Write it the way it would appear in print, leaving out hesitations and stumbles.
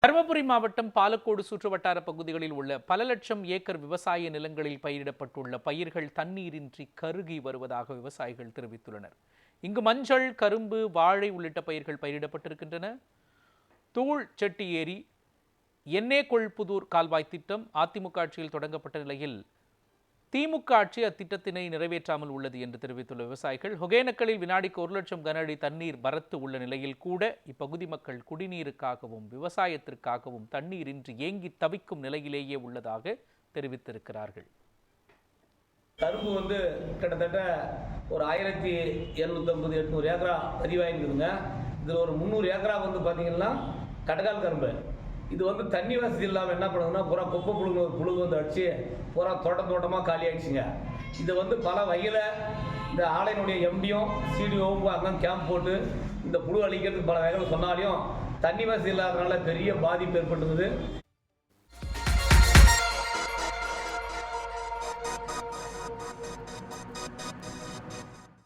தருமபுரி மாவட்டம் பாலக்கோடு சுற்றுவட்டார பகுதிகளில் உள்ள பல லட்சம் ஏக்கர் விவசாய நிலங்களில் பயிரிடப்பட்டுள்ள பயிர்கள் தண்ணீரின்றி கருகி வருவதாக விவசாயிகள் தெரிவித்துள்ளனர். இங்கு மஞ்சள், கரும்பு, வாழை உள்ளிட்ட பயிர்கள் பயிரிடப்பட்டிருக்கின்றன. தூள் செட்டி ஏரி, எண்ணேகொள்புதூர் கால்வாய் திட்டம் அதிமுக ஆட்சியில் தொடங்கப்பட்ட நிலையில் திமுக ஆட்சி அத்திட்டத்தினை நிறைவேற்றாமல் உள்ளது என்று தெரிவித்துள்ள விவசாயிகள், ஒகேனக்கலில் வினாடிக்கு 1 லட்சம் கன அடி தண்ணீர் வரத்து உள்ள நிலையில் கூட இப்பகுதி மக்கள் குடிநீருக்காகவும் விவசாயத்திற்காகவும் தண்ணீரின்றி ஏங்கி தவிக்கும் நிலையிலேயே உள்ளதாக தெரிவித்திருக்கிறார்கள். கரும்பு கிட்டத்தட்ட ஒரு 1750-800 ஏக்கரா பதிவாயிருக்குதுங்க. இதில் ஒரு 300 ஏக்கரா பார்த்தீங்கன்னா கடகால் கரும்பு. இது தண்ணி வசதி இல்லாமல் என்ன பண்ணுதுன்னா பூரா குப்பை புழு அடிச்சு பூரா தோட்டமாக காலி ஆயிடுச்சுங்க. இது பல வகையில் இந்த ஆலையினுடைய எம்டியும் சிடிஓவும் அங்கே கேம்ப் போட்டு இந்த புழு அழிக்கிறதுக்கு பல வகைகள் சொன்னாலையும் தண்ணி வசதி இல்லாததுனால பெரிய பாதிப்பு ஏற்பட்டுது.